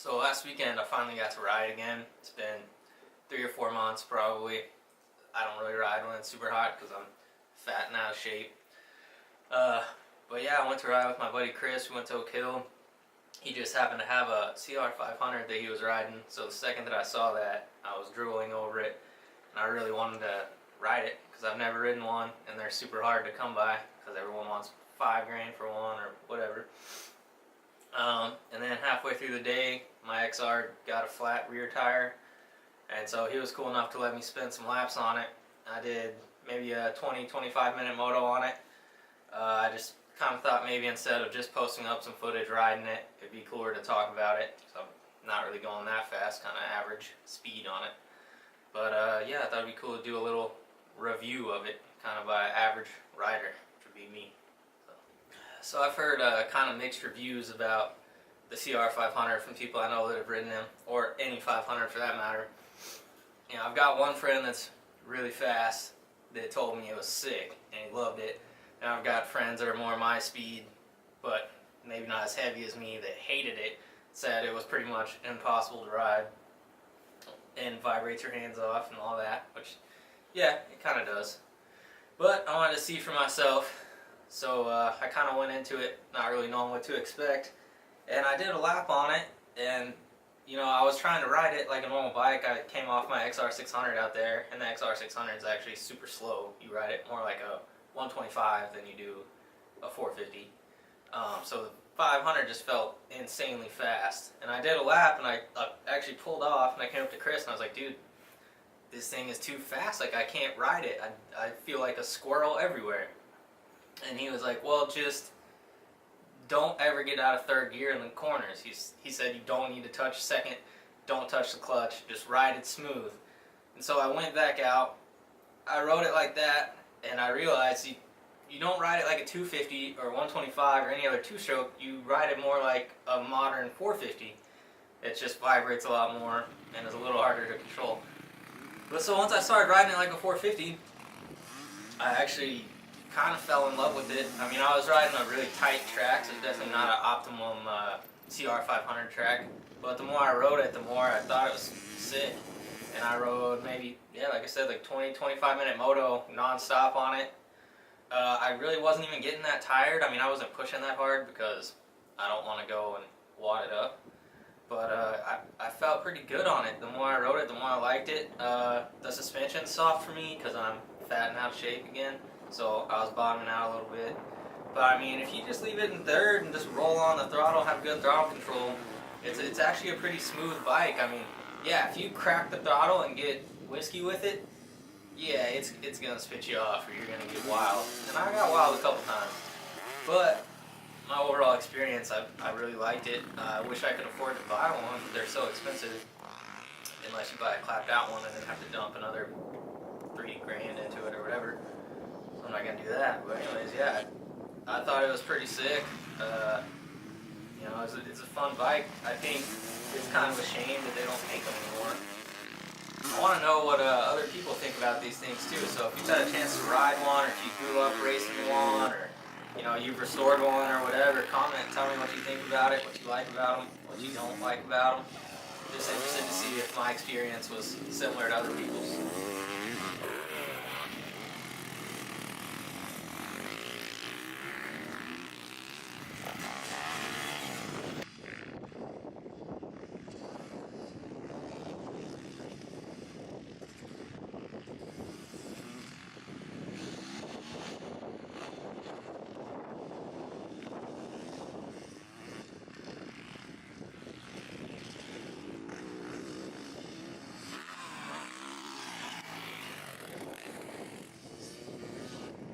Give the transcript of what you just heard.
So last weekend I finally got to ride again. It's been 3 or 4 months probably. I don't really ride when it's super hot because I'm fat and out of shape. But yeah, I went to ride with my buddy Chris. We went to Oak Hill. He just happened to have a CR500 that he was riding. So the second that I saw that, I was drooling over it. And I really wanted to ride it because I've never ridden one and they're super hard to come by because everyone wants $5 grand for one or whatever. And then halfway through the day, my XR got a flat rear tire, and so he was cool enough to let me spin some laps on it. I did maybe a 20-25 minute moto on it. I just kind of thought maybe instead of just posting up some footage riding it, it'd be cooler to talk about it. So I'm not really going that fast, kind of average speed on it. But yeah, I thought it'd be cool to do a little review of it, kind of by average rider, which would be me. So I've heard kind of mixed reviews about the CR500 from people I know that have ridden them, or any 500 for that matter. You know, I've got one friend that's really fast that told me it was sick and he loved it. And I've got friends that are more my speed, but maybe not as heavy as me, that hated it, said it was pretty much impossible to ride and vibrates your hands off and all that, which, yeah, it kind of does. But I wanted to see for myself. So I kind of went into it not really knowing what to expect, and I did a lap on it, and you know, I was trying to ride it like a normal bike. I came off my CR600 out there, and the CR600 is actually super slow. You ride it more like a 125 than you do a 450. So the 500 just felt insanely fast, and I did a lap, and I actually pulled off, and I came up to Chris, and I was like, dude, this thing is too fast, like I can't ride it. I feel like a squirrel everywhere. And he was like, well, just don't ever get out of third gear in the corners. He said you don't need to touch second, don't touch the clutch, just ride it smooth. And so I went back out, I rode it like that, and I realized you don't ride it like a 250 or 125 or any other two-stroke, you ride it more like a modern 450. It just vibrates a lot more and is a little harder to control. But so once I started riding it like a 450, I actually kind of fell in love with it. I mean, I was riding a really tight track, so it's definitely not an optimum CR500 track. But the more I rode it, the more I thought it was sick. And I rode maybe, yeah, like I said, like 20-25 minute moto non-stop on it. I really wasn't even getting that tired. I mean, I wasn't pushing that hard because I don't want to go and wad it up. But I felt pretty good on it. The more I rode it, the more I liked it. The suspension's soft for me because I'm fat and out of shape again. So I was bottoming out a little bit. But I mean, if you just leave it in third and just roll on the throttle, have good throttle control, it's actually a pretty smooth bike. I mean, yeah, if you crack the throttle and get whiskey with it, yeah, it's gonna spit you off or you're gonna get wild. And I got wild a couple times. But my overall experience, I really liked it. I wish I could afford to buy one, but they're so expensive. Unless you buy a clapped out one and then have to dump another 3 grand into it or whatever. I'm not gonna do that, but anyways, yeah, I thought it was pretty sick. You know, it's a fun bike. I think it's kind of a shame that they don't make them anymore. I want to know what other people think about these things too. So if you've had a chance to ride one, or if you grew up racing one, or you know you've restored one or whatever, comment and tell me what you think about it, what you like about them, what you don't like about them. Just interested to see if my experience was similar to other people's.